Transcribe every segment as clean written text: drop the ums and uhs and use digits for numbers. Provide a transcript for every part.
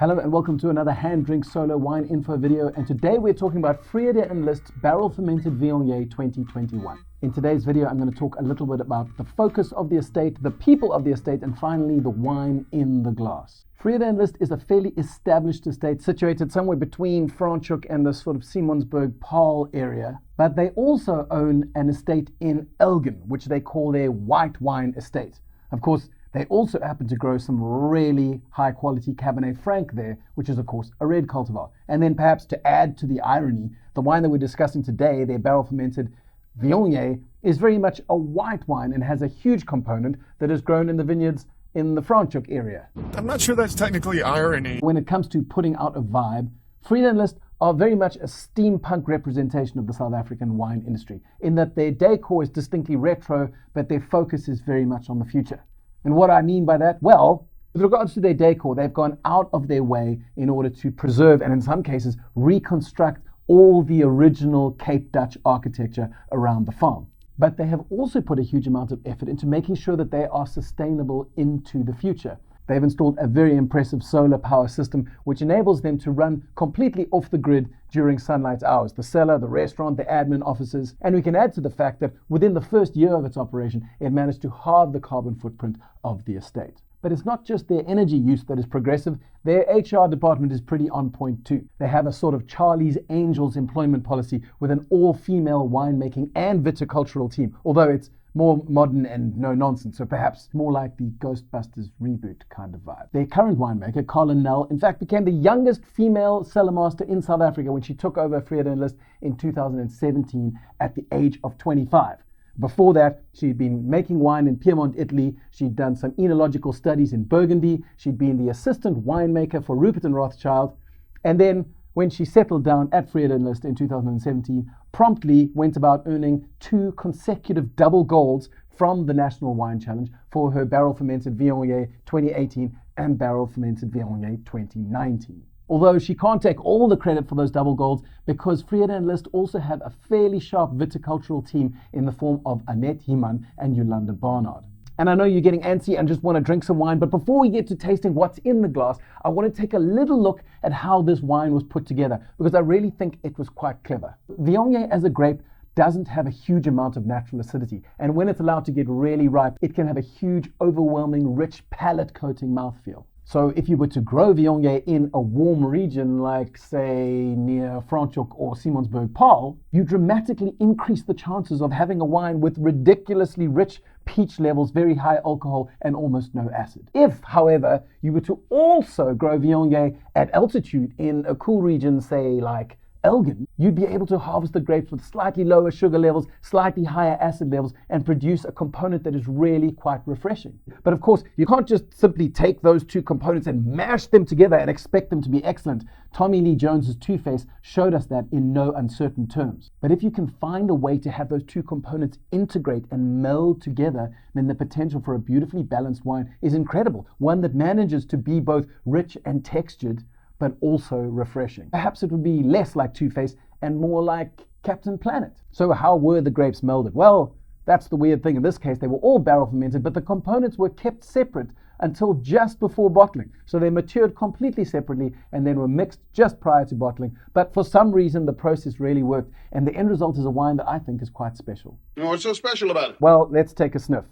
Hello and welcome to another HanDrinksSolo wine info video, and today we're talking about Vrede-en-Lust Barrel Fermented Viognier 2021. In today's video I'm going to talk a little bit about the focus of the estate, the people of the estate, and finally the wine in the glass. Vrede-en-Lust is a fairly established estate situated somewhere between Franschhoek and the sort of Simonsberg Paarl area, but they also own an estate in Elgin, which they call their white wine estate. Of course, they also happen to grow some really high quality Cabernet Franc there, which is of course a red cultivar. And then perhaps to add to the irony, the wine that we're discussing today, their barrel fermented Viognier, is very much a white wine and has a huge component that is grown in the vineyards in the Franschhoek area. I'm not sure that's technically irony. When it comes to putting out a vibe, Vrede-en-Lust are very much a steampunk representation of the South African wine industry, in that their decor is distinctly retro, but their focus is very much on the future. And what I mean by that? Well, with regards to their decor, they've gone out of their way in order to preserve and in some cases reconstruct all the original Cape Dutch architecture around the farm. But they have also put a huge amount of effort into making sure that they are sustainable into the future. They've installed a very impressive solar power system which enables them to run completely off the grid during sunlight hours. The cellar, the restaurant, the admin offices. And we can add to the fact that within the first year of its operation, it managed to halve the carbon footprint of the estate. But it's not just their energy use that is progressive, their HR department is pretty on point too. They have a sort of Charlie's Angels employment policy with an all-female winemaking and viticultural team, although it's more modern and no nonsense, so perhaps more like the Ghostbusters reboot kind of vibe. Their current winemaker, Karlin Nel, in fact became the youngest female cellar master in South Africa when she took over Vrede-en-Lust in 2017 at the age of 25. Before that, she'd been making wine in Piedmont, Italy. She'd done some enological studies in Burgundy. She'd been the assistant winemaker for Rupert and Rothschild. And then when she settled down at Vrede-en-Lust in 2017, promptly went about earning 2 consecutive double golds from the National Wine Challenge for her Barrel Fermented Viognier 2018 and Barrel Fermented Viognier 2019. Although she can't take all the credit for those double golds because Vrede-en-Lust also have a fairly sharp viticultural team in the form of Annette Heeman and Yolanda Barnard. And I know you're getting antsy and just want to drink some wine, but before we get to tasting what's in the glass, I want to take a little look at how this wine was put together, because I really think it was quite clever. Viognier as a grape doesn't have a huge amount of natural acidity, and when it's allowed to get really ripe, it can have a huge, overwhelming, rich, palate-coating mouthfeel. So if you were to grow Viognier in a warm region like, say, near Franschhoek or Simonsberg Paarl, you dramatically increase the chances of having a wine with ridiculously rich peach levels, very high alcohol, and almost no acid. If, however, you were to also grow Viognier at altitude in a cool region, say like Elgin, you'd be able to harvest the grapes with slightly lower sugar levels, slightly higher acid levels, and produce a component that is really quite refreshing. But of course, you can't just simply take those two components and mash them together and expect them to be excellent. Tommy Lee Jones's Two-Face showed us that in no uncertain terms. But if you can find a way to have those two components integrate and meld together, then the potential for a beautifully balanced wine is incredible. One that manages to be both rich and textured, but also refreshing. Perhaps it would be less like Two-Face and more like Captain Planet. So how were the grapes melded? Well, that's the weird thing. In this case, they were all barrel fermented, but the components were kept separate until just before bottling. So they matured completely separately and then were mixed just prior to bottling. But for some reason, the process really worked, and the end result is a wine that I think is quite special. What's so special about it? Well, let's take a sniff.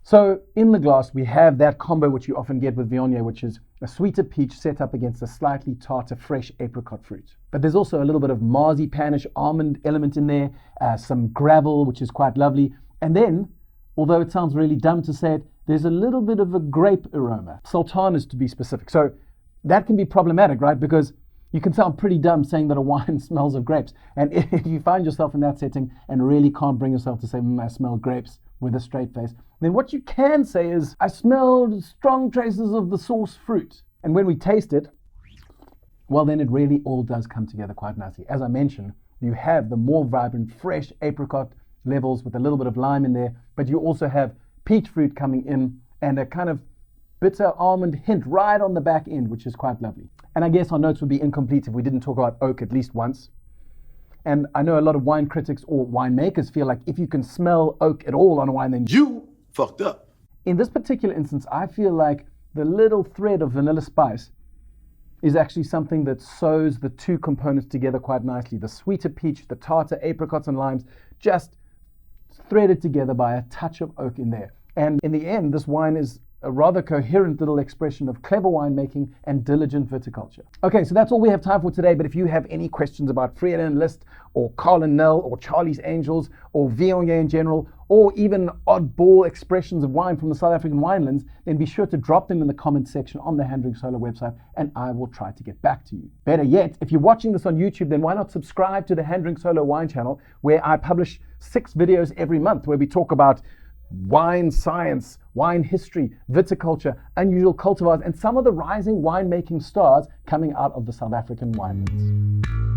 So in the glass, we have that combo which you often get with Viognier, which is a sweeter peach set up against a slightly tarter fresh apricot fruit. But there's also a little bit of marzipanish almond element in there, some gravel, which is quite lovely. And then, although it sounds really dumb to say it, there's a little bit of a grape aroma, sultanas to be specific. So that can be problematic, right? Because you can sound pretty dumb saying that a wine smells of grapes. And if you find yourself in that setting and really can't bring yourself to say, I smell grapes with a straight face, then what you can say is, I smelled strong traces of the source fruit. And when we taste it, well, then it really all does come together quite nicely. As I mentioned, you have the more vibrant, fresh apricot levels with a little bit of lime in there, but you also have peach fruit coming in and a kind of bitter almond hint right on the back end, which is quite lovely. And I guess our notes would be incomplete if we didn't talk about oak at least once. And I know a lot of wine critics or winemakers feel like if you can smell oak at all on a wine, then You fucked up. In this particular instance, I feel like the little thread of vanilla spice is actually something that sews the two components together quite nicely. The sweeter peach, the tartar apricots and limes, just threaded together by a touch of oak in there. And in the end, this wine is a rather coherent little expression of clever winemaking and diligent viticulture. Okay, so that's all we have time for today, but if you have any questions about Vrede-en-Lust or Karlin Nel or Charlie's Angels or Viognier in general, or even oddball expressions of wine from the South African winelands, then be sure to drop them in the comments section on the HanDrinksSolo website and I will try to get back to you. Better yet, if you're watching this on YouTube, then why not subscribe to the HanDrinksSolo wine channel, where I publish 6 videos every month where we talk about wine science, wine history, viticulture, unusual cultivars, and some of the rising winemaking stars coming out of the South African winelands.